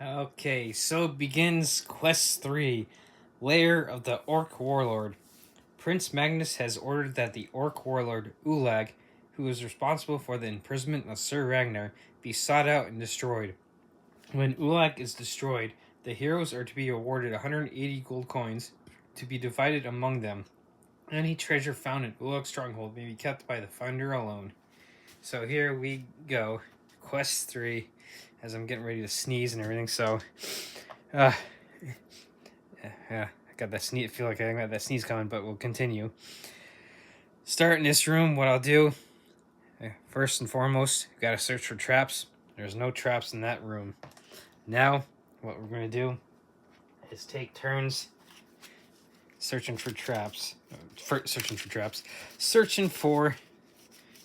Okay, so begins Quest 3, Lair of the Orc Warlord. Prince Magnus has ordered that the Orc Warlord, Ulag, who is responsible for the imprisonment of Sir Ragnar, be sought out and destroyed. When Ulag is destroyed, the heroes are to be awarded 180 gold coins to be divided among them. Any treasure found in Ulag's stronghold may be kept by the finder alone. So here we go, Quest 3, as I'm getting ready to sneeze and everything, so... yeah, I got that sneeze. I feel like I got that sneeze coming, but we'll continue. Start in this room. What I'll do, first and foremost, you gotta search for traps. There's no traps in that room. Now, what we're gonna do is take turns searching for traps. Searching for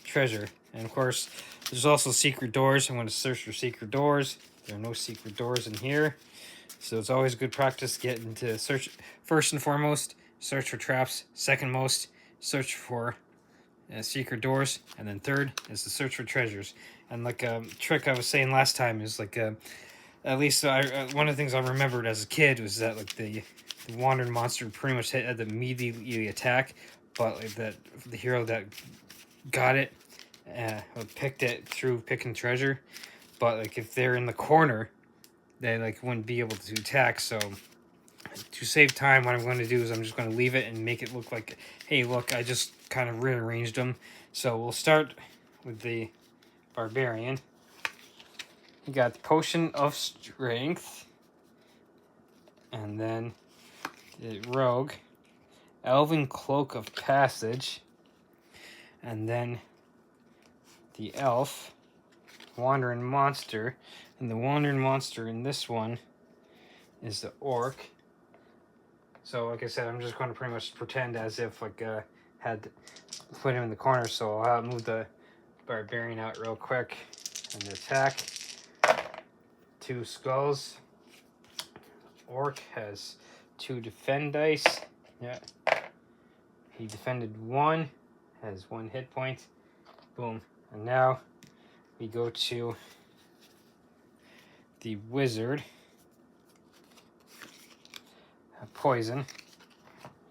treasure. And of course, there's also secret doors. I'm going to search for secret doors. There are no secret doors in here. So it's always good practice getting to search. First and foremost, search for traps. Second most, search for secret doors. And then third is to search for treasures. And like a trick I was saying last time is like, at least one of the things I remembered as a kid was that like the wandering monster pretty much had to immediately attack. But like the hero that got it picked it through picking treasure, but like if they're in the corner, they like wouldn't be able to attack. So to save time, what I'm going to do is I'm just going to leave it and make it look like, hey, look, I just kind of rearranged them. So we'll start with the barbarian. You got the potion of strength, and then the rogue, elven cloak of passage, and then the elf, wandering monster, and the wandering monster in this one is the orc. So like I said, I'm just going to pretty much pretend as if like had put him in the corner. So I'll move the barbarian out real quick and attack. 2 skulls. Orc has 2 defend dice. Yeah, he defended 1, has 1 hit point. Boom. And now we go to the wizard. Poison.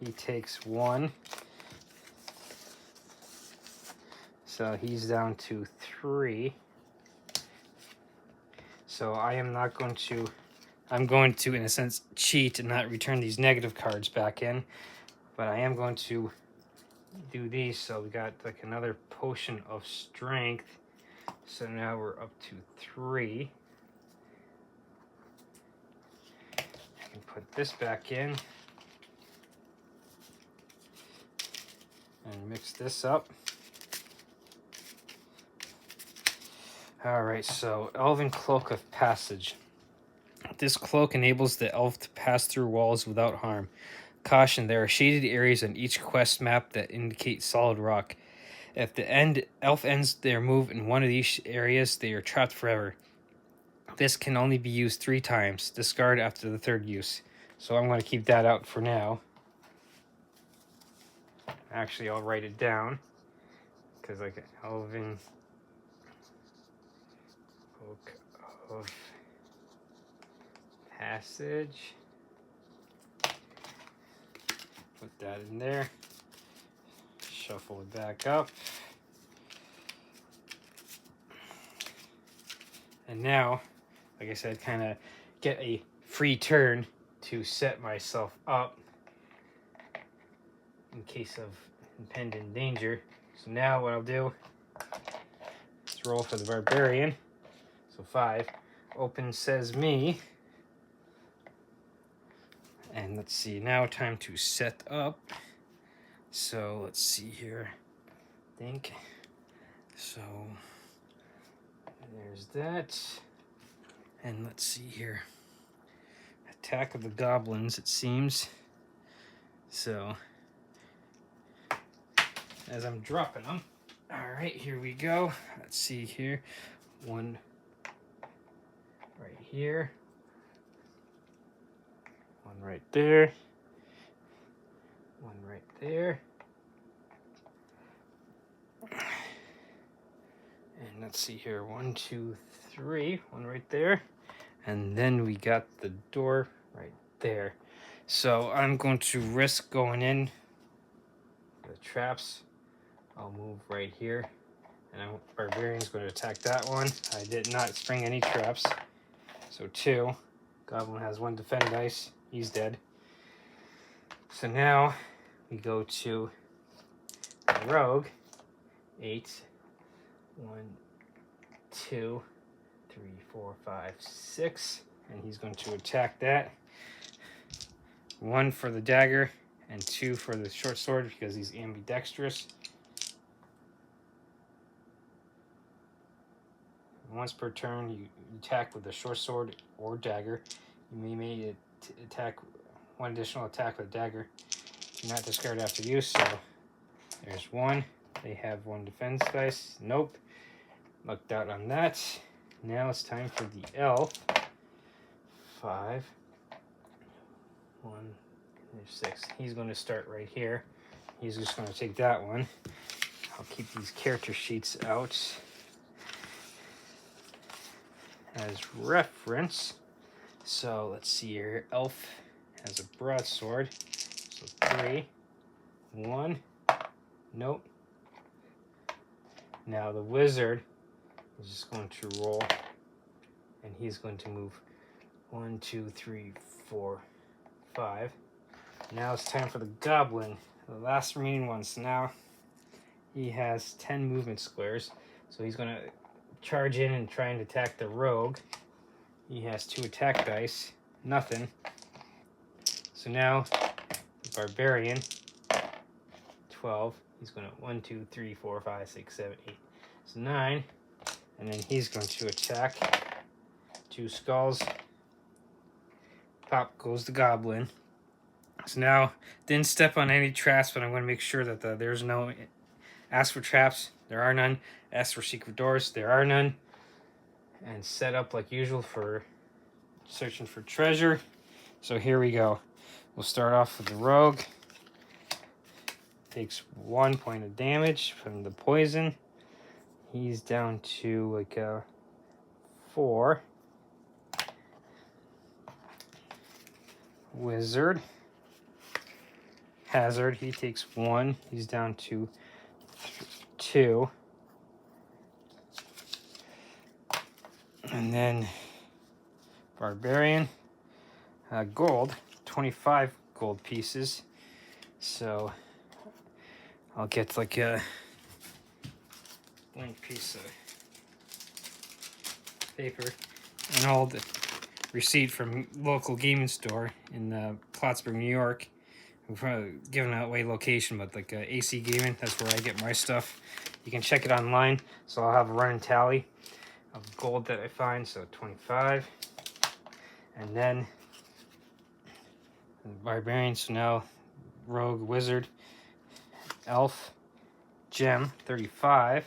He takes 1. So he's down to 3. So I'm going to, in a sense, cheat and not return these negative cards back in. But I am going to do these. So we got like another potion of strength. So now we're up to 3. I can put this back in and mix this up. Alright, so Elven Cloak of Passage. This cloak enables the elf to pass through walls without harm. Caution, there are shaded areas on each quest map that indicate solid rock. If the elf ends their move in one of these areas, they are trapped forever. This can only be used 3 times. Discard after the 3rd use. So I'm going to keep that out for now. Actually, I'll write it down. Because like Elven Cloak of Passage. Put that in there. Shuffle it back up. And now, like I said, kind of get a free turn to set myself up in case of impending danger. So now what I'll do is roll for the barbarian. So 5. Open says me. And let's see, now time to set up. So let's see here. I think. So there's that. And let's see here. Attack of the goblins, it seems. So as I'm dropping them. Alright, here we go. Let's see here. 1 right here. 1 right there. 1 right there. And let's see here. 1, 2, 3. 1 right there. And then we got the door right there. So I'm going to risk going in the traps. I'll move right here. And Barbarian's going to attack that one. I did not spring any traps. So 2. Goblin has 1 defend dice. He's dead. So now we go to the rogue. 8. 1, 2, 3, 4, 5, 6. And he's going to attack that. 1 for the dagger and 2 for the short sword because he's ambidextrous. Once per turn, you attack with a short sword or dagger. You may attack 1 additional attack with a dagger. Do not discard after use. So there's 1. They have 1 defense dice. Nope. Lucked out on that. Now it's time for the elf. 5. 1. There's 6. He's going to start right here. He's just going to take that one. I'll keep these character sheets out as reference. So let's see here. Elf has a broadsword. So 3. 1. Nope. Now the wizard is just going to roll. And he's going to move 1, 2, 3, 4, 5. Now it's time for the goblin. The last remaining one. So now he has 10 movement squares. So he's going to charge in and try and attack the rogue. He has 2 attack dice. Nothing. So now the barbarian. 12. He's going to 1, 2, 3, 4, 5, 6, 7, 8. So 9. And then he's going to attack. 2 skulls. Pop goes the goblin. So now, didn't step on any traps, but I'm going to make sure that there's no... Ask for traps. There are none. Ask for secret doors. There are none. And set up like usual for searching for treasure. So here we go. We'll start off with the rogue. Takes 1 point of damage from the poison. He's down to like 4. Wizard. Hazard, he takes 1. He's down to 2. And then Barbarian. Gold. 25 gold pieces. So I'll get like a blank piece of paper and all the receipt from local gaming store in Plattsburgh, New York. I'm probably giving away location, but like AC Gaming, that's where I get my stuff. You can check it online. So I'll have a running tally of gold that I find. So 25. And then Barbarian, so now Rogue, Wizard, Elf, Gem, 35.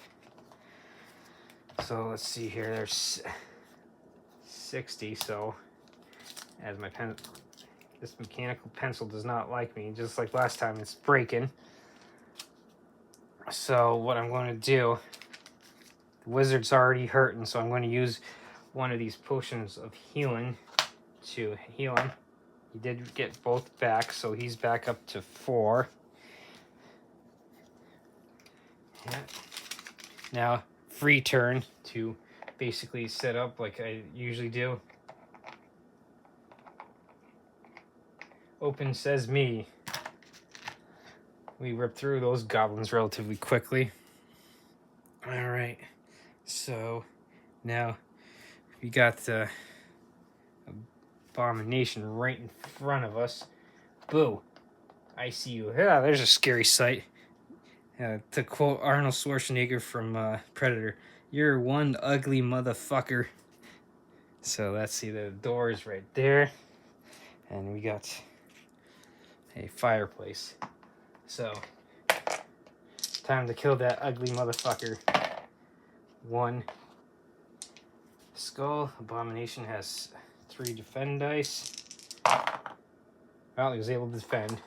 So let's see here, there's 60. So as my pen, this mechanical pencil does not like me, just like last time, it's breaking. So what I'm going to do, the wizard's already hurting, so I'm going to use one of these potions of healing to heal him. He did get both back, so he's back up to 4. Yeah. Now, free turn to basically set up like I usually do. Open says me. We rip through those goblins relatively quickly. Alright, so now we got the abomination right in front of us. Boo, I see you. Yeah, there's a scary sight. To quote Arnold Schwarzenegger from Predator, you're one ugly motherfucker. So let's see, the door is right there. And we got a fireplace. So, time to kill that ugly motherfucker. 1 skull. Abomination has 3 defend dice. Well, he was able to defend.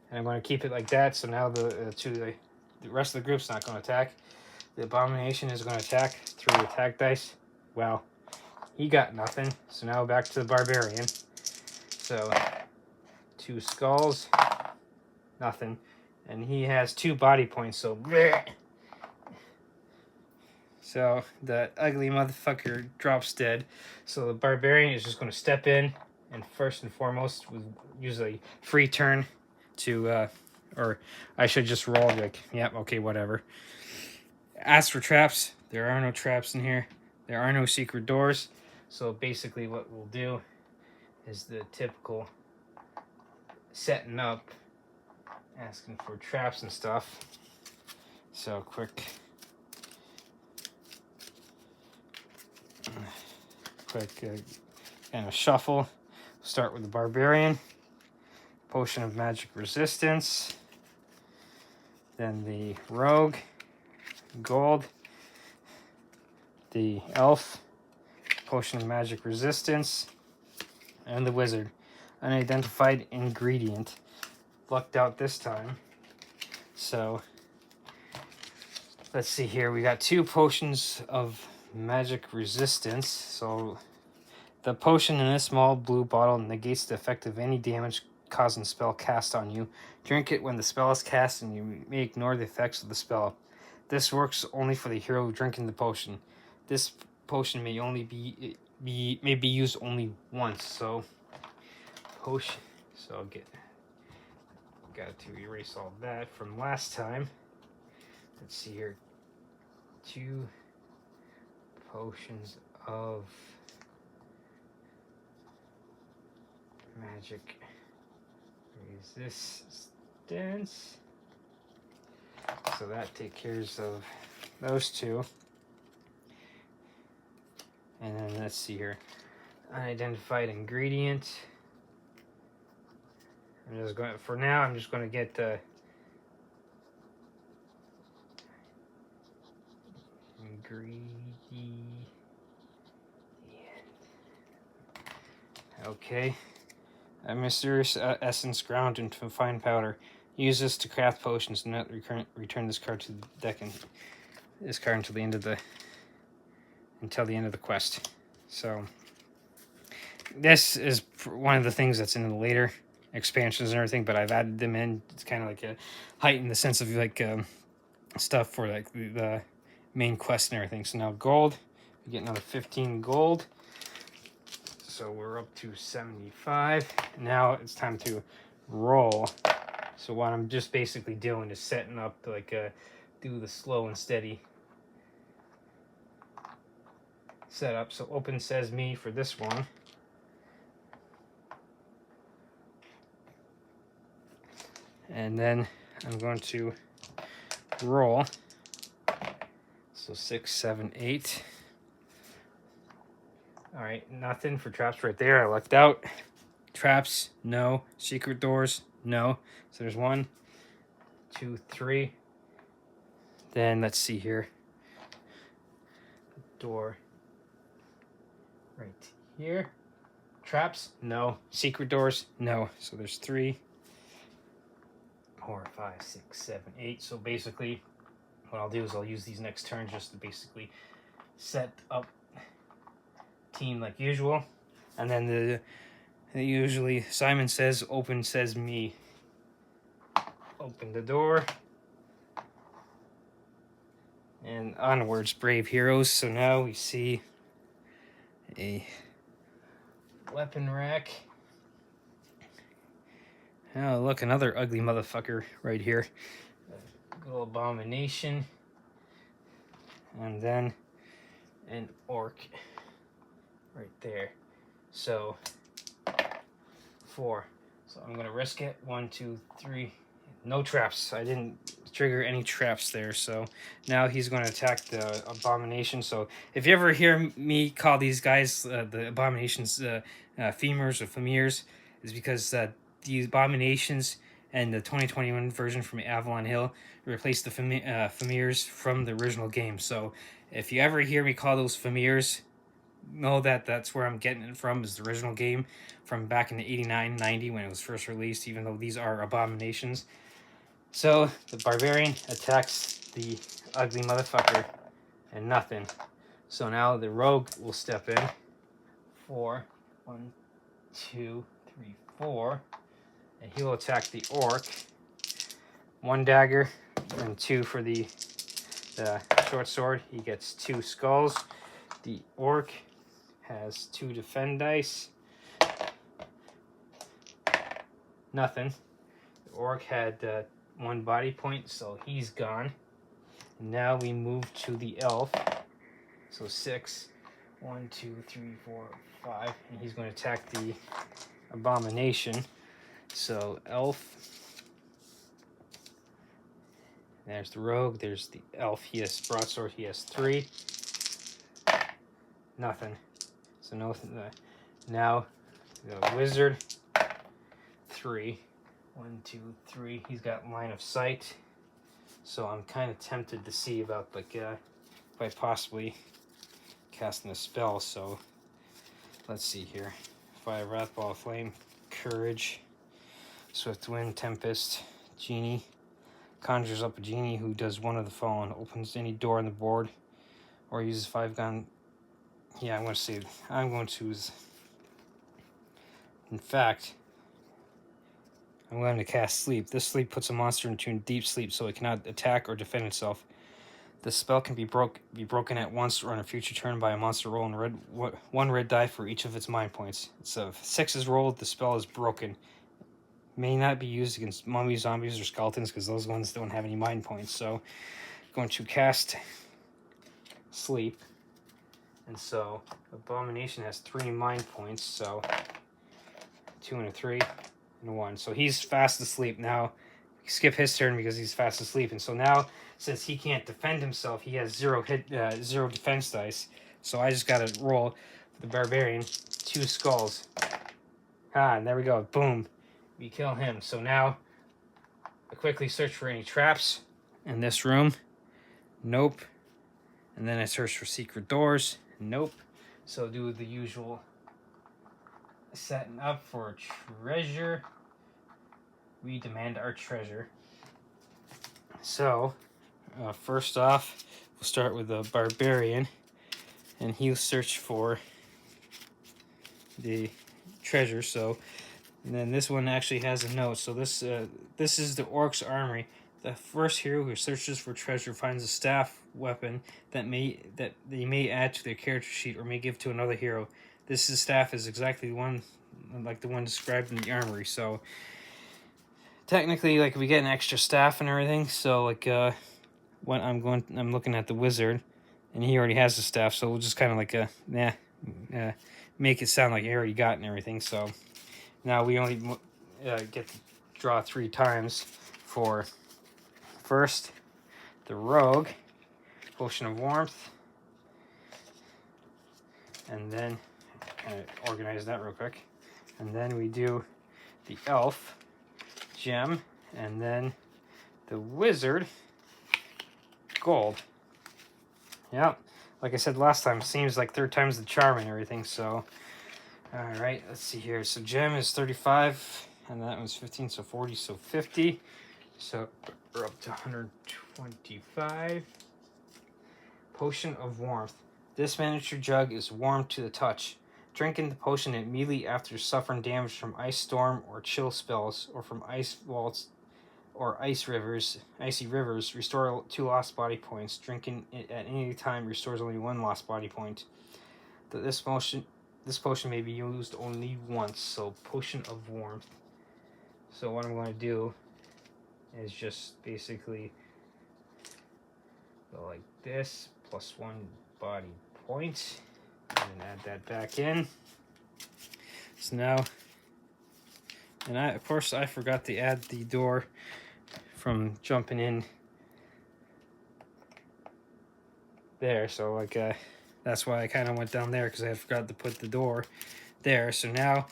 And I'm going to keep it like that, so now the rest of the group's not going to attack. The abomination is going to attack 3 attack dice. Well, he got nothing. So now back to the barbarian. So 2 skulls, nothing. And he has 2 body points, so bleh. So the ugly motherfucker drops dead. So the barbarian is just going to step in and first and foremost use a free turn to, or I should just roll like, yep, okay, whatever. Ask for traps. There are no traps in here. There are no secret doors. So basically what we'll do is the typical setting up, asking for traps and stuff. So quick kind of shuffle. Start with the barbarian, potion of magic resistance, then the rogue, gold, the elf, potion of magic resistance, and the wizard, unidentified ingredient. Lucked out this time. So let's see here, we got 2 potions of magic resistance. So the potion in this small blue bottle negates the effect of any damage causing spell cast on you. Drink it when the spell is cast and you may ignore the effects of the spell. This works only for the hero drinking the potion. This potion may only be used only once. So potion. So I'll got to erase all that from last time. Let's see here. 2 potions of magic resistance. So that takes care of those 2. And then let's see here. Unidentified ingredient. I'm just going, for now, I'm just going to get ingredient. Okay. A mysterious essence ground into fine powder. Use this to craft potions. Do not return this card to the deck and this card until the end of the quest. So this is one of the things that's in the later expansions and everything, but I've added them in. It's kind of like a heighten the sense of like stuff for like the main quest and everything. So now gold, we get another 15 gold. So we're up to 75. Now it's time to roll. So what I'm just basically doing is setting up to like do the slow and steady setup. So open says me for this one. And then I'm going to roll. So 6, 7, 8. All right, nothing for traps right there. I lucked out. Traps, no. Secret doors, no. So there's 1, 2, 3. Then let's see here. Door right here. Traps, no. Secret doors, no. So there's 3, 4, 5, 6, 7, 8. So basically, what I'll do is I'll use these next turns just to basically set up team like usual. And then usually Simon says, open says me. Open the door. And onwards, brave heroes. So now we see a weapon rack. Oh, look, another ugly motherfucker right here. Good old abomination. And then an orc right there. So 4. So I'm gonna risk it. 1, 2, 3. No traps. I didn't trigger any traps there. So now he's going to attack the abomination. So if you ever hear me call these guys the abominations femurs or famirs, is because the abominations and the 2021 version from Avalon Hill replaced the famirs from the original game. So if you ever hear me call those famirs, know that that's where I'm getting it from, is the original game from back in the 89, 90 when it was first released, even though these are abominations. So the barbarian attacks the ugly motherfucker and nothing. So now the rogue will step in 4. 1, 2, 3, 4. And he will attack the orc. 1 dagger and 2 for the short sword. He gets 2 skulls. The orc has 2 defend dice. Nothing. The orc had 1 body point, so he's gone. Now we move to the elf. So 6. 1, 2, 3, 4, 5. And he's going to attack the abomination. So elf. There's the rogue. There's the elf. He has broadsword. He has 3. Nothing. So no. Now the wizard. 3. 1, 2, 3. He's got line of sight. So I'm kind of tempted to see about by possibly casting a spell. So let's see here. Fire, Wrath, Ball of Flame, Courage, Swift Wind, Tempest, Genie. Conjures up a genie who does one of the following: opens any door on the board, or uses 5 gun. Yeah, I'm going to choose. In fact, I'm going to cast Sleep. This sleep puts a monster into deep sleep so it cannot attack or defend itself. The spell can be broken at once or on a future turn by a monster rolling 1 red die for each of its mind points. So if 6 is rolled, the spell is broken. May not be used against mummies, zombies, or skeletons because those ones don't have any mind points. So I'm going to cast Sleep. And so Abomination has 3 mind points. So 2 and a 3 and a 1. So he's fast asleep now. Skip his turn because he's fast asleep. And so now, since he can't defend himself, he has 0 defense dice. So I just got to roll for the barbarian 2 skulls. And there we go. Boom. We kill him. So now I quickly search for any traps in this room. Nope. And then I search for secret doors. Nope. So do the usual setting up for treasure. We demand our treasure. So first off, we'll start with the barbarian, and he'll search for the treasure. So, and then this one actually has a note. So this is the orc's armory. The first hero who searches for treasure finds a staff weapon that they may add to their character sheet or may give to another hero. This staff is exactly the one described in the armory. So technically, like, we get an extra staff and everything. So like when I'm looking at the wizard, and he already has the staff. So we'll just kind of like make it sound like he already got and everything. So now we only get to draw 3 times for first the rogue, potion of warmth, and then kind of organize that real quick, and then we do the elf gem, and then the wizard gold. Yeah, like I said last time, seems like 3rd time's the charm and everything. So all right, let's see here. So gem is 35, and that one's 15, so 40, so 50. So we're up to 125. Potion of warmth. This miniature jug is warm to the touch. Drinking the potion immediately after suffering damage from ice storm or chill spells, or from ice vaults or icy rivers, restore 2 lost body points. Drinking it at any time restores only 1 lost body point. This potion may be used only once. So potion of warmth. So what I'm going to do is just basically go like this, plus 1 body point, and then add that back in. So now, and of course I forgot to add the door from jumping in there. So like that's why I kind of went down there, because I forgot to put the door there. So now,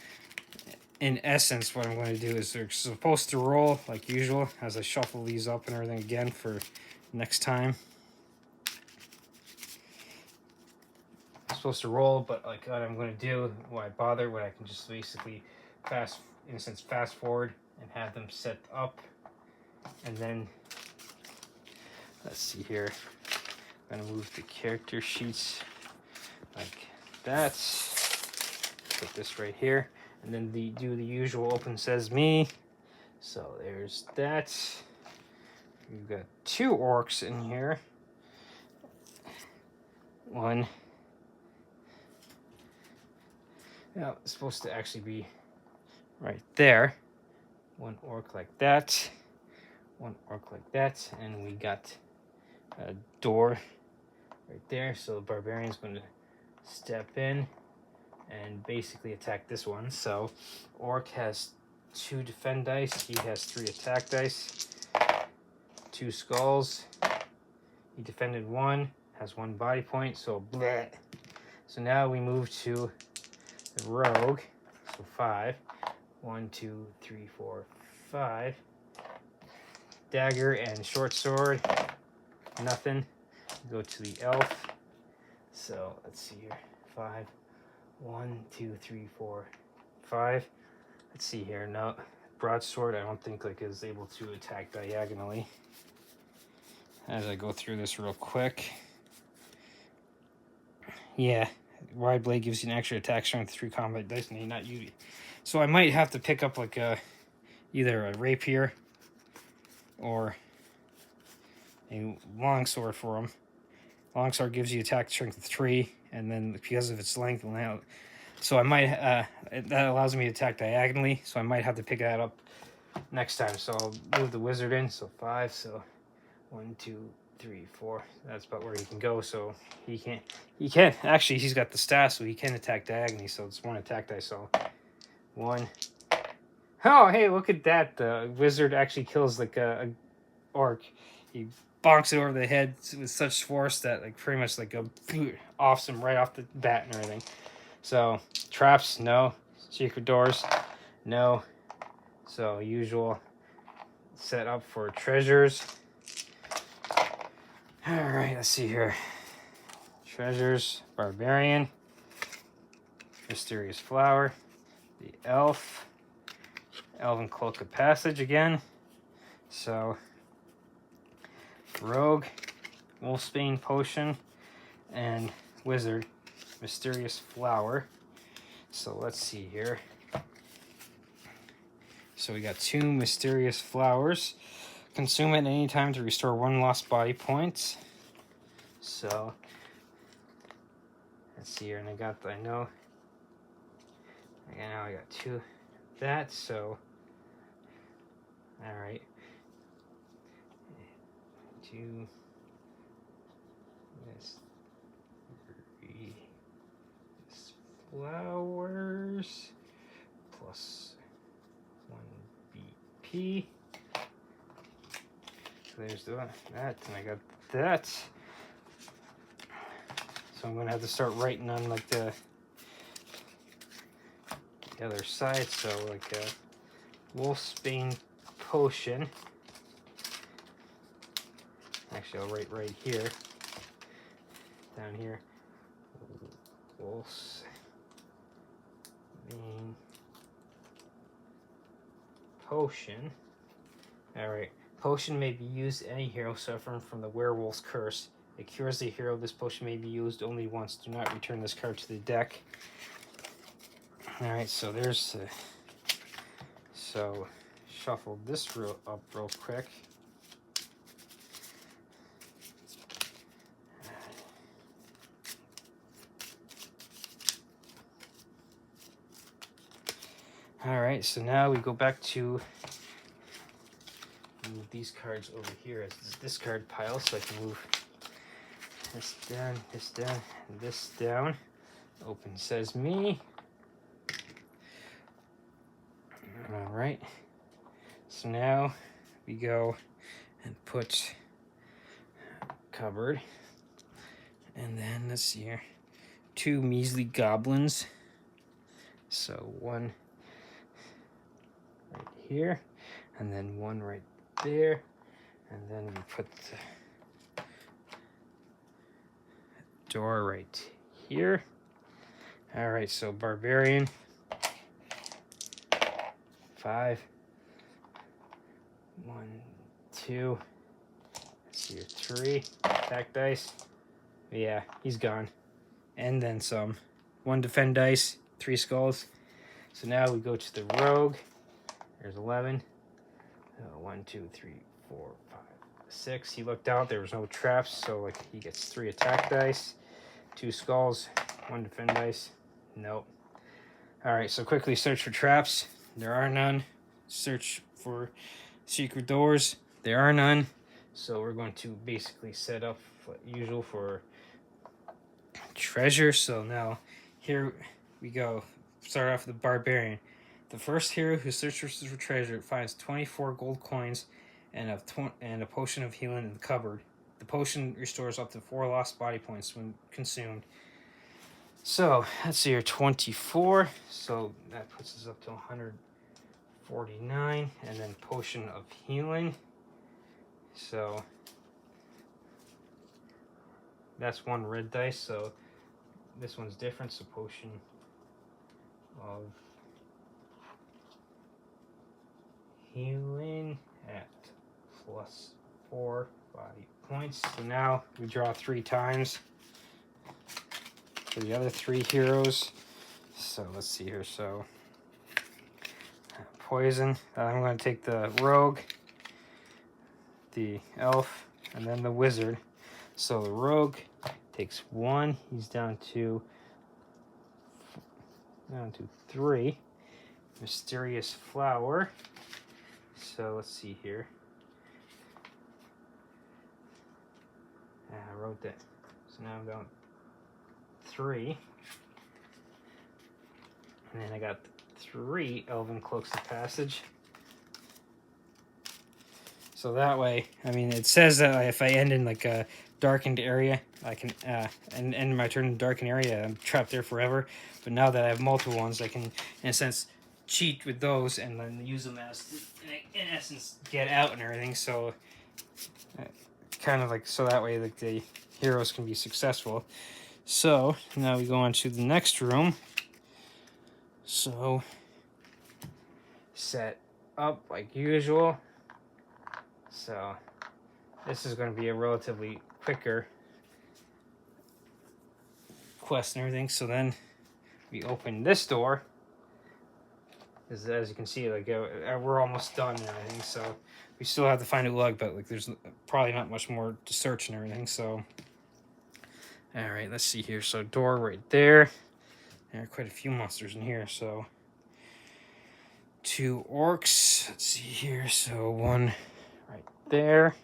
in essence, what I'm going to do is they're supposed to roll like usual as I shuffle these up and everything again for next time. I'm supposed to roll, but like what I'm going to do, why bother when I can just basically fast forward and have them set up. And then let's see here. I'm going to move the character sheets like that. put this right here, and then do the usual open sesame. So there's that. We've got 2 orcs in here. One. Now it's supposed to actually be right there. 1 orc like that. 1 orc like that, and we got a door right there. So the barbarian's going to step in and basically attack this one. So orc has 2 defend dice. He has 3 attack dice. 2 skulls. He defended 1. Has 1 body point. So bleh. So now we move to the rogue. So 5. 1, 2, 3, 4, 5. Dagger and short sword. Nothing. Go to the elf. So let's see here. 5. 1, 2, 3, 4, 5. Let's see here. No, broadsword. I don't think like is able to attack diagonally. As I go through this real quick. Yeah, wide blade gives you an extra attack strength 3 combat dice, and not you. So I might have to pick up like either a rapier or a longsword for him. Longsword gives you attack strength 3, and then because of its length, so I might that allows me to attack diagonally. So I might have to pick that up next time. So I'll move the wizard in. So 5. So 1, 2, 3, 4. That's about where he can go. So he can actually, he's got the staff, so he can attack diagonally. So it's 1 attack dice. So 1. Oh, hey, look at that! The wizard actually kills like a orc. He bonks it over the head with such force that like pretty much like offs him right off the bat and everything. So traps, no. Secret doors, no. So usual setup for treasures. All right, let's see here. Treasures, barbarian, mysterious flower, the elf, elven cloak of passage again. So rogue, wolfsbane potion, and wizard, mysterious flower. So let's see here. So we got 2 mysterious flowers. Consume at any time to restore 1 lost body point. So let's see here, and I got now I got 2 of that. So all right, 2. This 3 flowers plus 1 BP. So there's that, and I got that. So I'm gonna have to start writing on like the other side. So like a wolfsbane potion. Actually, I'll write right here. Down here. Wolfsbane potion. Alright. Potion may be used any hero suffering from the werewolf's curse. It cures the hero. This potion may be used only once. Do not return this card to the deck. Alright, so there's so shuffle this up real quick. Alright, so now we go back to move these cards over here as this discard pile, so I can move this down, and this down. Open sesame. Alright, so now we go and put cupboard, and then let's see here, 2 measly goblins. So 1 right here, and then 1 right there, and then we put the door right here. All right, so barbarian, 5, 1, 2, let's see here, 3, attack dice. Yeah, he's gone, and then some. 1 defend dice, 3 skulls. So now we go to the rogue. There's 11. 1, 2, 3, 4, 5, 6. He looked out. There was no traps, so like he gets 3 attack dice, 2 skulls, 1 defend dice. Nope. All right. So quickly search for traps. There are none. Search for secret doors. There are none. So we're going to basically set up like usual for treasure. So now here we go. Start off with the barbarian. The first hero who searches for treasure finds 24 gold coins and a potion of healing in the cupboard. The potion restores up to 4 lost body points when consumed. So let's see here, 24. So that puts us up to 149, and then potion of healing. So that's 1 red dice. So this one's different. So potion of healing at +4 body points. So now we draw 3 times for the other 3 heroes. So let's see here. So poison. I'm going to take the rogue, the elf, and then the wizard. So the rogue takes 1. He's down to 3. Mysterious flower. So let's see here. I wrote that. So now I'm down 3. And then I got 3 elven cloaks of passage. So that way, I mean, it says that if I end in like a darkened area, I can end my turn in a darkened area. I'm trapped there forever. But now that I have multiple ones, I can, in a sense, cheat with those and then use them as, in essence, get out and everything. So kind of like, so that way like the heroes can be successful. So now we go on to the next room. So set up like usual. So this is going to be a relatively quicker quest and everything. So then we open this door. As you can see, like we're almost done and everything. So we still have to find a ulag, but like there's probably not much more to search and everything. So all right, let's see here. So door right there. There are quite a few monsters in here. So 2 orcs. Let's see here. So 1 right there.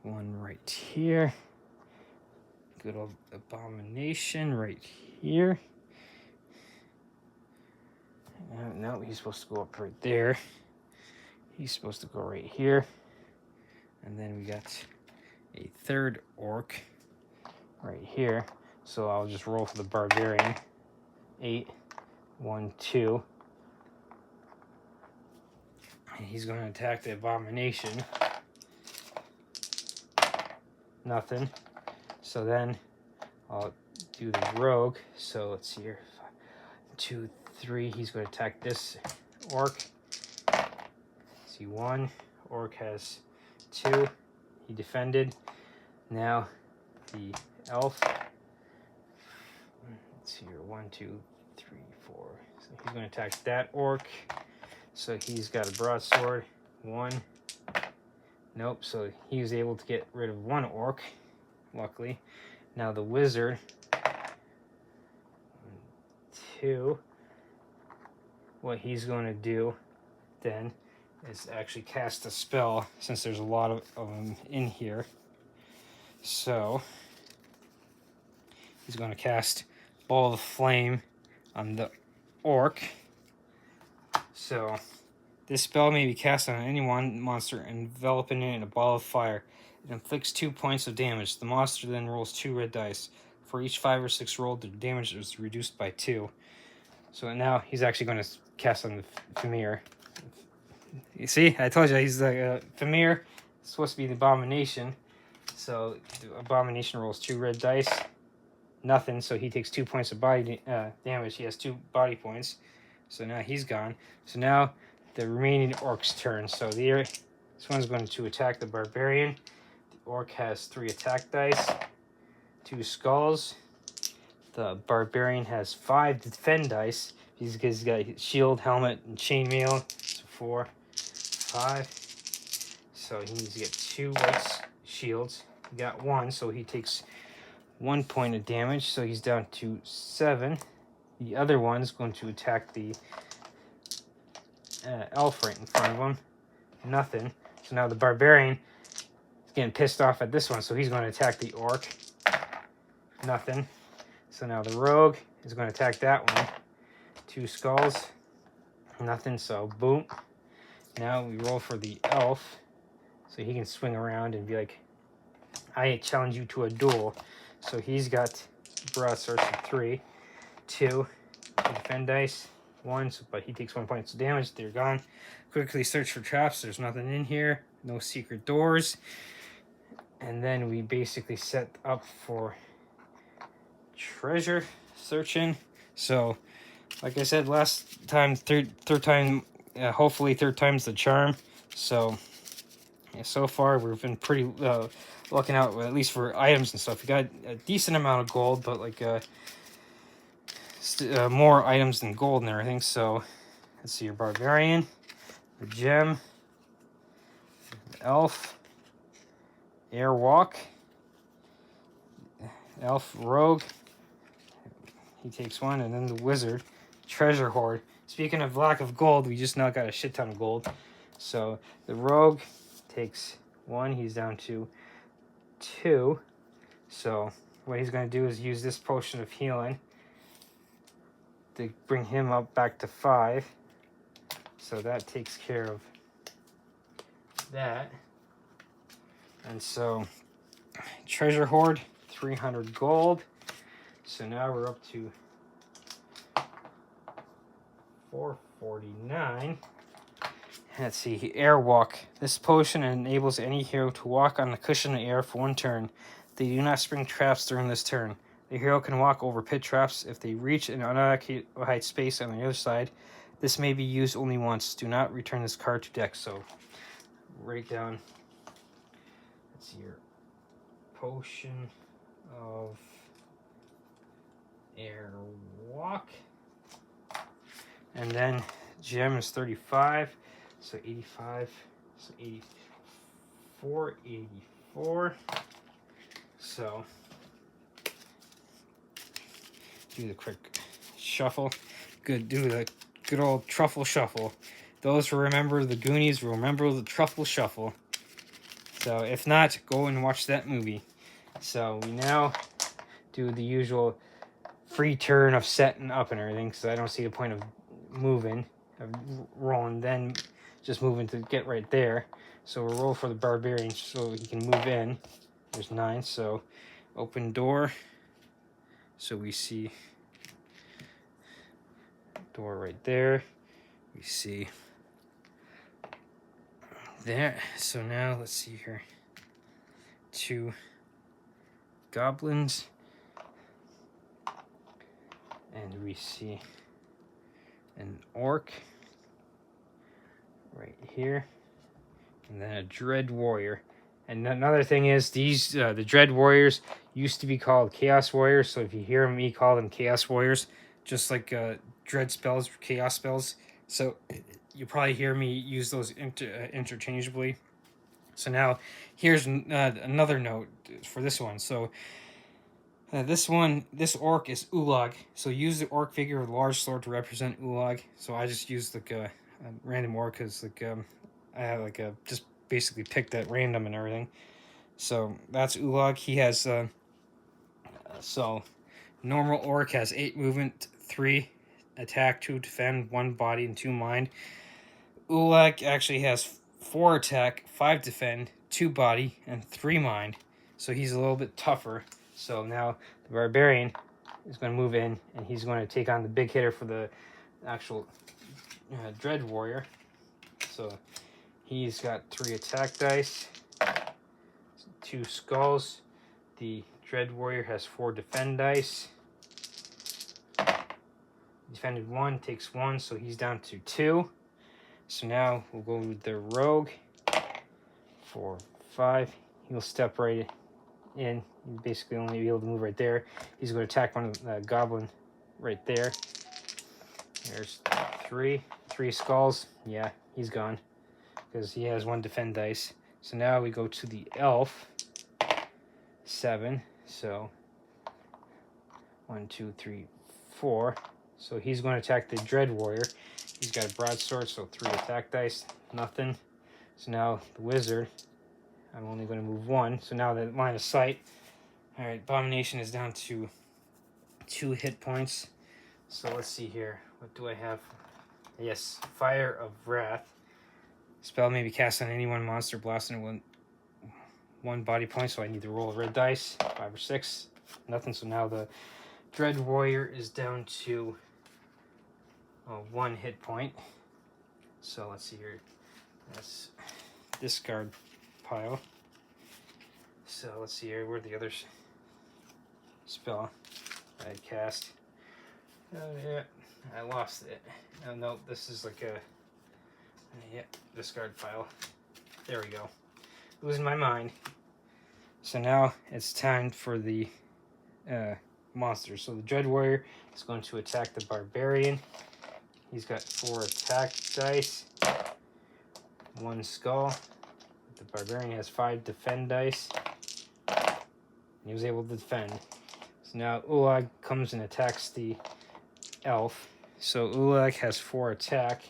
1 right here. Good old abomination right here. No, he's supposed to go up right there. He's supposed to go right here. And then we got a 3rd orc right here. So I'll just roll for the barbarian. 8, 1, 2. And he's going to attack the abomination. Nothing. So then I'll do the rogue. So let's see here. 5, 2, 3. He's going to attack this orc. See, 1 orc has 2. He defended. Now the elf. Let's see here. 1, 2, 3, 4. So he's going to attack that orc. So he's got a broadsword. 1. Nope. So he was able to get rid of 1 orc. Luckily. Now the wizard. 2. What he's going to do then is actually cast a spell, since there's a lot of them in here. So he's going to cast Ball of Flame on the orc. So this spell may be cast on any one monster, enveloping it in a ball of fire. It inflicts 2 points of damage. The monster then rolls 2 red dice. For each 5 or 6 rolled, the damage is reduced by 2. So now he's actually going to cast on the Famir. You see, I told you he's like a Famir. It's supposed to be the abomination. So the abomination rolls 2 red dice. Nothing. So he takes 2 points of body damage. He has 2 body points. So now he's gone. So now the remaining orc's turn. So this one's going to attack the barbarian. The orc has 3 attack dice, 2 skulls, The barbarian has 5 defend dice. He's got shield, helmet, and chainmail. So 4, 5. So he needs to get 2 white shields. He got 1, so he takes 1 point of damage. So he's down to 7. The other one's going to attack the elf right in front of him. Nothing. So now the barbarian is getting pissed off at this one, so he's going to attack the orc. Nothing. So now the rogue is going to attack that one. 2 skulls. Nothing, so boom. Now we roll for the elf, so he can swing around and be like, I challenge you to a duel. So he's got broadswords of 3, 2, defend dice, 1, but he takes 1 point of damage. They're gone. Quickly search for traps. There's nothing in here. No secret doors. And then we basically set up for treasure searching. So, like I said last time, third time, hopefully third time's the charm. So, yeah, so far we've been pretty looking out, at least for items and stuff. We got a decent amount of gold, but like more items than gold and everything. So, let's see, your barbarian, the gem, the elf, airwalk, elf rogue. He takes 1, and then the wizard, treasure hoard. Speaking of lack of gold, we just now got a shit ton of gold. So the rogue takes 1. He's down to 2. So what he's going to do is use this potion of healing to bring him up back to 5. So that takes care of that. And so treasure hoard, 300 gold. So now we're up to 449. Let's see, airwalk. This potion enables any hero to walk on the cushion of air for 1 turn. They do not spring traps during this turn. The hero can walk over pit traps if they reach an unoccupied space on the other side. This may be used only once. Do not return this card to deck. So, write down, let's see here, potion of airwalk. And then gem is 35. So 85. So 84. 84. So do the quick shuffle. Good. Do the good old truffle shuffle. Those who remember the Goonies will remember the truffle shuffle. So if not, go and watch that movie. So we now do the usual free turn of setting up and everything, because I don't see the point of moving, of rolling, then just moving to get right there. So we'll roll for the barbarian so he can move in. There's 9, so open door. So we see door right there. We see there. So now let's see here. 2 goblins. And we see an orc right here. And then a dread warrior. And another thing is, these the dread warriors used to be called chaos warriors. So if you hear me call them chaos warriors, just like dread spells, chaos spells. So you probably hear me use those interchangeably. So now here's another note for this one. So this orc is ulag. So use the orc figure with a large sword to represent ulag. So I just used like a random orc because like I have like a just basically picked at random and everything. So that's ulag. He has so normal orc has 8 movement, 3 attack, 2 defend, 1 body, and 2 mind. Ulag actually has 4 attack, 5 defend, 2 body, and 3 mind. So he's a little bit tougher. So now the barbarian is going to move in, and he's going to take on the big hitter for the actual dread warrior. So he's got 3 attack dice, 2 skulls. The dread warrior has 4 defend dice. Defended 1, takes 1, so he's down to 2. So now we'll go with the rogue for 5. He'll step right in. He'd basically only be able to move right there. He's going to attack one of the goblin right there. There's three skulls. Yeah, he's gone because he has 1 defend dice. So now we go to the elf. 7. So 1, 2, 3, 4. So he's going to attack the dread warrior. He's got a broadsword, so 3 attack dice. Nothing. So now the wizard. I'm only going to move 1. So now the line of sight. All right, Abomination is down to 2 hit points. So let's see here. What do I have? Yes, Fire of Wrath. Spell may be cast on any one monster, blasting one body point. So I need to roll a red dice. 5 or 6. Nothing. So now the Dread Warrior is down to 1 hit point. So let's see here. That's discard pile. So let's see here. Where'd the other spell I had cast? Oh yeah, I lost it. Oh no, this is like a discard pile. There we go. Losing my mind. So now it's time for the monsters. So the Dread Warrior is going to attack the Barbarian. He's got 4 attack dice, 1 skull. The Barbarian has 5 defend dice. He was able to defend. So now Ulag comes and attacks the elf. So Ulag has 4 attack.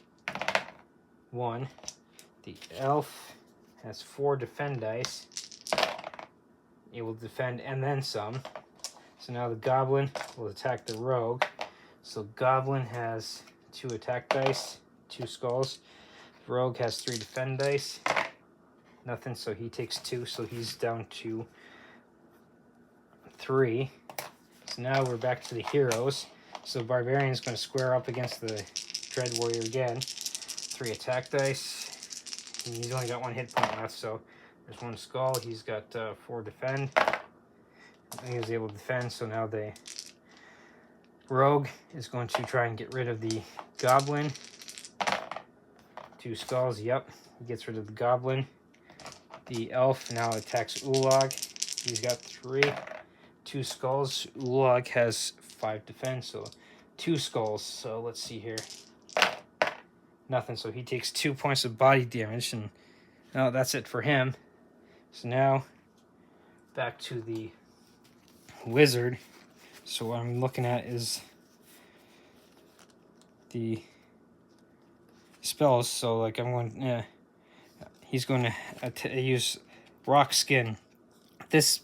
1. The elf has 4 defend dice. Able to defend and then some. So now the goblin will attack the rogue. So goblin has 2 attack dice, 2 skulls. Rogue has 3 defend dice. Nothing, so he takes 2, so he's down to 3. So now we're back to the heroes. So Barbarian's going to square up against the Dread Warrior again. 3 attack dice. And he's only got 1 hit point left, so there's 1 skull. He's got 4 defend. He was able to defend, so now the rogue is going to try and get rid of the goblin. 2 skulls, yep. He gets rid of the goblin. The elf now attacks Ulag. He's got 2 skulls. Ulag has 5 defense, so 2 skulls. So let's see here. Nothing, so he takes 2 points of body damage, and now that's it for him. So now back to the wizard. So what I'm looking at is the spells. So like I'm going, he's going to use rock skin. This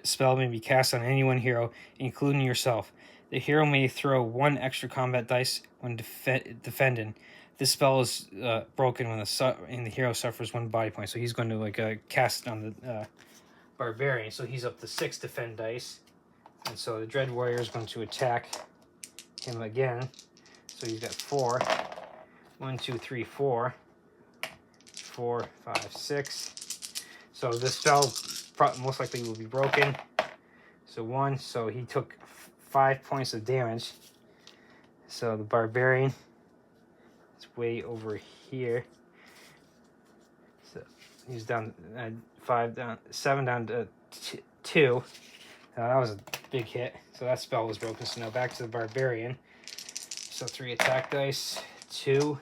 spell may be cast on any one hero, including yourself. The hero may throw 1 extra combat dice when defending. This spell is broken when the hero suffers 1 body point. So he's going to cast it on the barbarian. So he's up to 6 defend dice. And so the Dread Warrior is going to attack him again. So he's got 4. 1, 2, 3, 4. 4, 5, 6. So this spell most likely will be broken. So 1. So he took 5 points of damage. So the barbarian is way over here. So he's down 5 down, 7 down to 2. That was a big hit. So that spell was broken. So now back to the barbarian. So 3 attack dice, 2.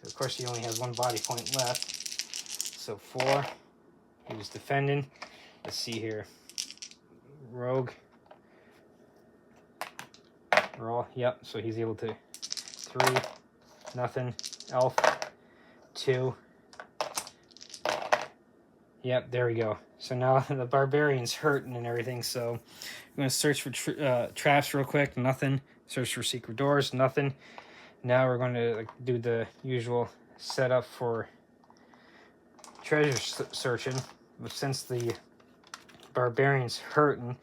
Of course, he only has 1 body point left. So 4. He was defending. Let's see here. Rogue. Roll. Yep. So he's able to 3. Nothing. Elf. 2. Yep. There we go. So now the barbarian's hurting and everything. So I'm going to search for traps real quick. Nothing. Search for secret doors. Nothing. Now we're going to do the usual setup for treasure searching. But since the barbarian's hurting,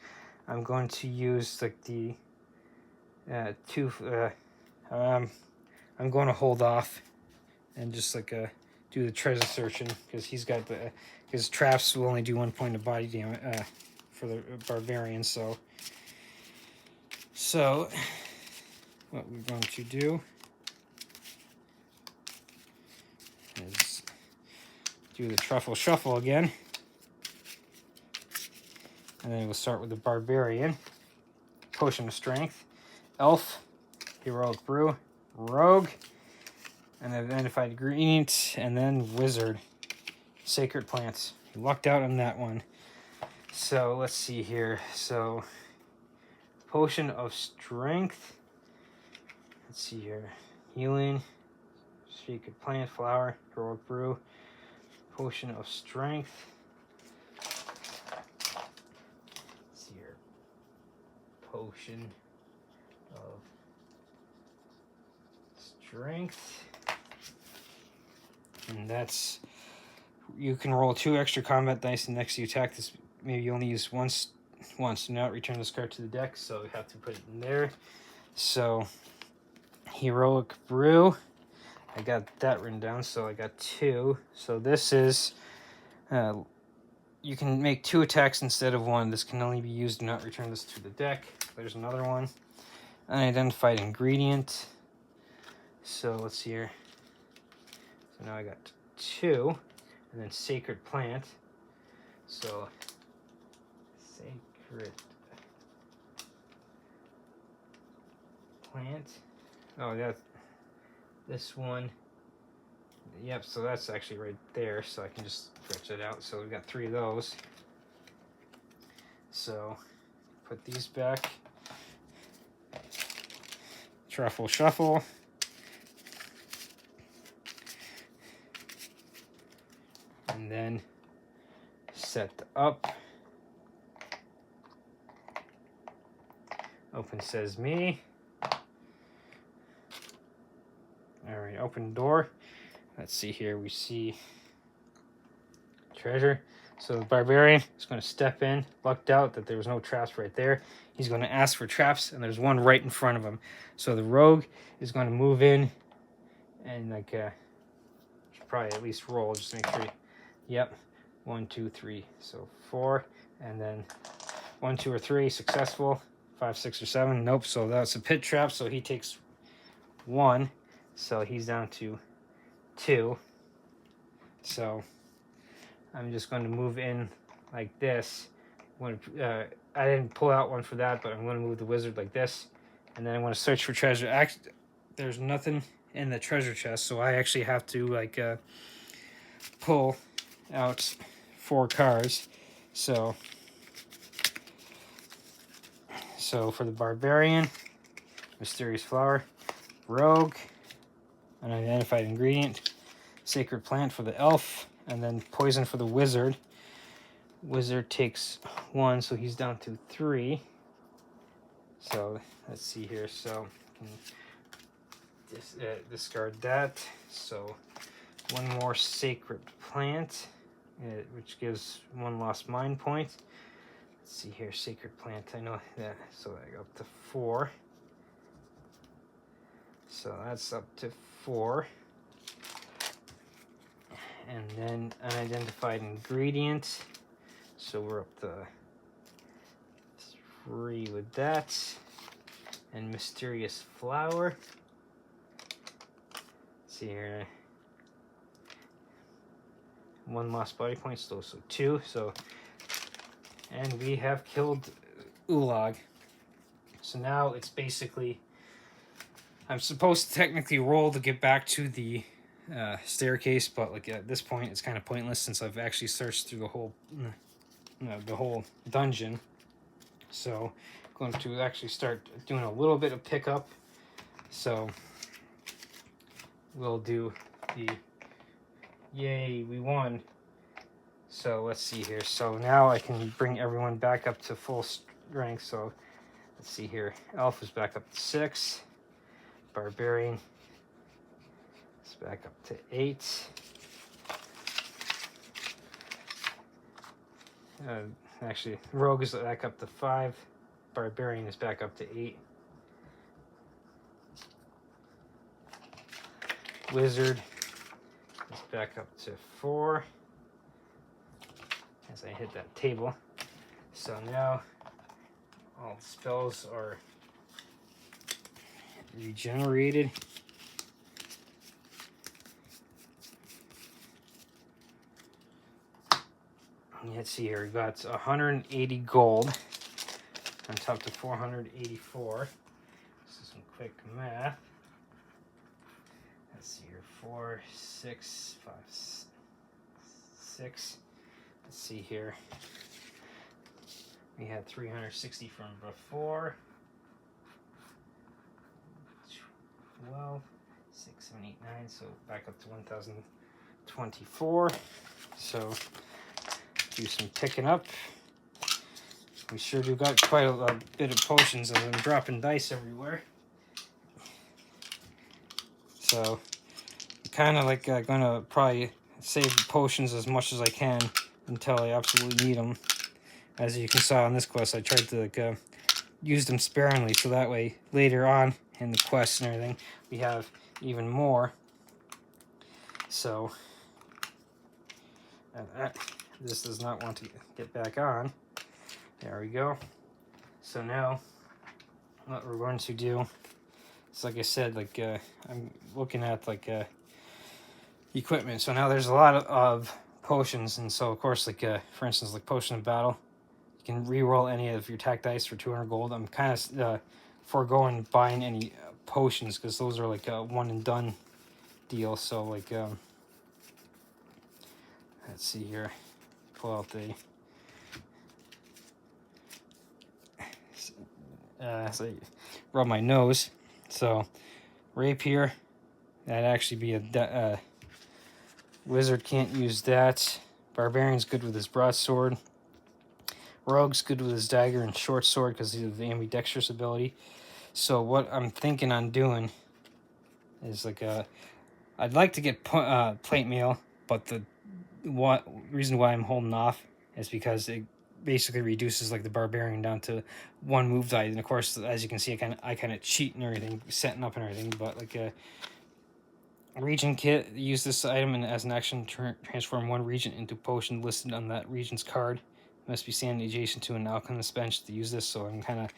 I'm going to use the I'm going to hold off and just do the treasure searching because his traps will only do 1 point of body damage for the barbarian. So what we're going to do is do the truffle shuffle again. And then we'll start with the barbarian. Potion of strength. Elf. Heroic brew. Rogue. An identified ingredient. And then wizard. Sacred plants. Lucked out on that one. So let's see here. So potion of strength. Let's see here. Healing. Sacred plant. Flower. Heroic brew. Potion of strength. Let's see here. Potion of strength. And that's, you can roll 2 extra combat dice and next you attack this. Maybe you only use once. Do not return this card to the deck, so you have to put it in there. So heroic brew, I got that written down, so I got 2. So this is you can make 2 attacks instead of 1. This can only be used. Do not return this to the deck. There's another one. Unidentified ingredient. So let's see here. So now I got 2, and then sacred plant. So sacred plant. Oh, that's this one. Yep, so that's actually right there, so I can just stretch it out. So we've got 3 of those. So put these back. Truffle shuffle. And then set up. Open says me. Alright, open door. Let's see here. We see treasure. So the barbarian is going to step in. Lucked out that there was no traps right there. He's going to ask for traps, and there's one right in front of him. So the rogue is going to move in and should probably at least roll just to make sure. Yep, 1, 2, 3. So 4, and then 1, 2, or 3 successful. 5, 6, or 7. Nope. So that's a pit trap. So he takes 1. So he's down to 2. So I'm just going to move in like this. I didn't pull out one for that, but I'm going to move the wizard like this, and then I want to search for treasure. Actually, there's nothing in the treasure chest, so I actually have to pull out 4 cards. So for the barbarian, mysterious flower, rogue, unidentified ingredient, sacred plant for the elf, and then poison for the wizard. Wizard takes 1, so he's down to 3. So let's see here. So discard that. So 1 more sacred plant, which gives 1 lost mind point. Let's see here, sacred plant. I know that. So I go up to 4. So that's up to 4. And then unidentified ingredient. So we're up to 3 with that. And mysterious flower. Let's see here. 1 lost body point, still, so 2. So, and we have killed Ulag. So now it's basically, I'm supposed to technically roll to get back to the staircase, but like at this point it's kind of pointless since I've actually searched through the whole dungeon. So I'm going to actually start doing a little bit of pickup. So we'll do the yay, we won. So let's see here. So now I can bring everyone back up to full strength. So let's see here. Elf is back up to 6. Barbarian is back up to 8. Actually, rogue is back up to 5. Barbarian is back up to 8. Wizard is back up to 4. As I hit that table. So now all the spells are regenerated. Let's see here. We got 180 gold on top to 484. This is some quick math. Let's see here. 4, 6, 5, 6. Let's see here. We had 360 from before. 12, 6, 7, 8, 9. So back up to 1,024. So do some picking up. We sure do got quite a bit of potions, and I'm dropping dice everywhere. So kind of like gonna probably save the potions as much as I can until I absolutely need them. As you can see on this quest, I tried to like use them sparingly, so that way later on in the quest and everything we have even more. So this does not want to get back on. There we go. So now what we're going to do is, like I said, like I'm looking at like equipment. So now there's a lot of potions, and so of course, like for instance, like potion of battle, you can re-roll any of your attack dice for 200 gold. I'm kind of foregoing buying any potions because those are like a one and done deal. So like let's see here, pull out the so rub my nose. So rapier, that'd actually be a wizard can't use that. Barbarian's good with his broadsword. Rogue's good with his dagger and short sword because of the ambidextrous ability. So what I'm thinking on doing is like I'd like to get plate mail, but the reason why I'm holding off is because it basically reduces like the barbarian down to one move die. And of course, as you can see, I kind of cheat and everything, setting up and everything. But like a region kit, use this item and as an action transform one region into potion listed on that region's card. Must be standing adjacent to an alchemist bench to use this, so I'm kind of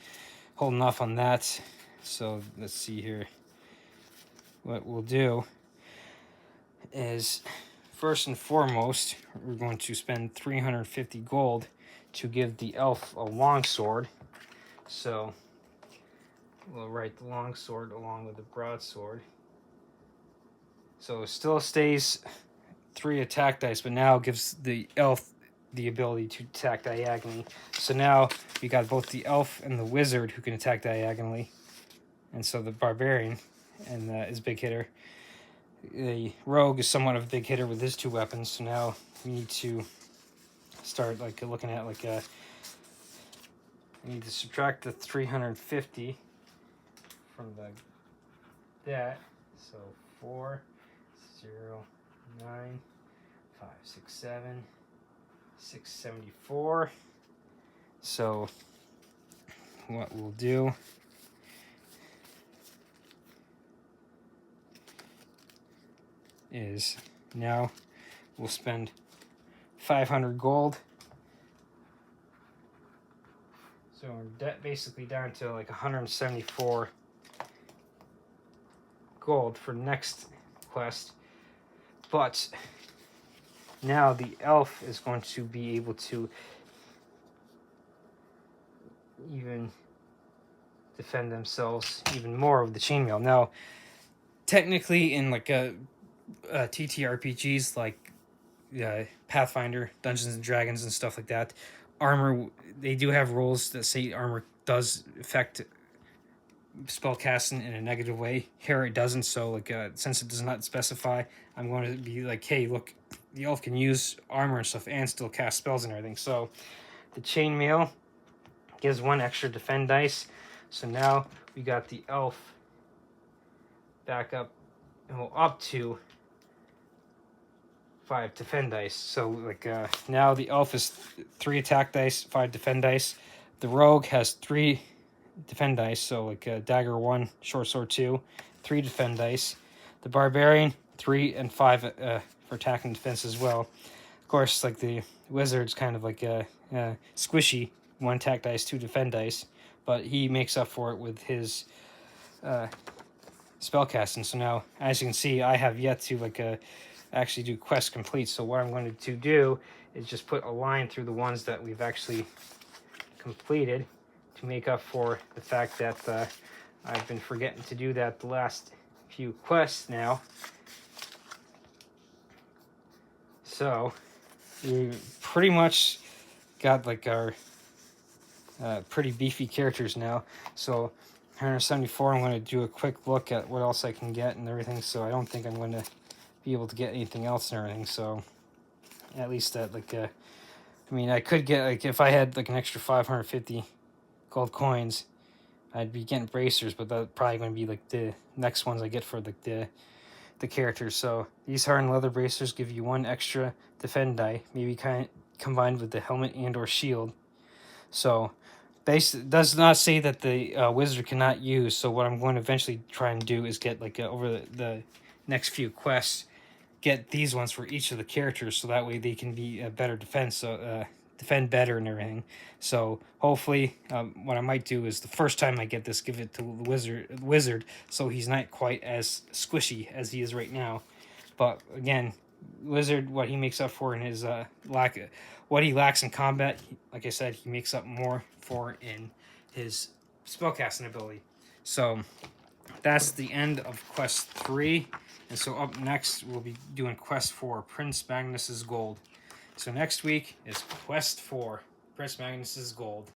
holding off on that. So let's see here. What we'll do is, first and foremost, we're going to spend 350 gold to give the elf a longsword. So we'll write the longsword along with the broadsword. So it still stays 3 attack dice, but now gives the elf the ability to attack diagonally. So now we got both the elf and the wizard who can attack diagonally. And so the barbarian and is a big hitter. The rogue is somewhat of a big hitter with his 2 weapons. So now we need to start like looking at like we need to subtract the 350 from that. So 4, 0, 9, 5, 6, 7, 674. So what we'll do is now we'll spend 500 gold. So we're basically down to like 174 gold for next quest. But now the elf is going to be able to even defend themselves even more with the chainmail. Now, technically in like TTRPGs like Pathfinder, Dungeons and Dragons and stuff like that, armor, they do have rules that say armor does affect spell casting in a negative way. Here it doesn't, so like since it does not specify, I'm going to be like, hey, look, the elf can use armor and stuff and still cast spells and everything. So the chainmail gives 1 extra defend dice. So now we got the elf back up and we'll up to 5 defend dice. So like now the elf is 3 attack dice, 5 defend dice. The rogue has 3 defend dice, so like dagger 1, short sword 2, 3 defend dice. The barbarian 3 and 5 for attack and defense as well. Of course, like the wizard's kind of like squishy, 1 attack dice, 2 defend dice, but he makes up for it with his spell casting. So now, as you can see, I have yet to like actually do quest complete. So what I'm going to do is just put a line through the ones that we've actually completed to make up for the fact that I've been forgetting to do that the last few quests now. So we pretty much got like our pretty beefy characters now. So 174, I'm going to do a quick look at what else I can get and everything. So I don't think I'm going to be able to get anything else and everything. So at least that like I mean, I could get like if I had like an extra 550 gold coins, I'd be getting bracers, but that's probably going to be like the next ones I get for like the characters. So these hardened leather bracers give you 1 extra defend die, maybe combined with the helmet and or shield. So does not say that the wizard cannot use. So what I'm going to eventually try and do is get like over the next few quests, get these ones for each of the characters, so that way they can be a better defense. So defend better and everything. So hopefully, what I might do is the first time I get this, give it to the wizard, so he's not quite as squishy as he is right now. But again, wizard, what he makes up for in his what he lacks in combat, like I said, he makes up more for in his spellcasting ability. So that's the end of quest 3. And so up next, we'll be doing quest 4, Prince Magnus's Gold. So next week is quest 4, Prince Magnus's Gold.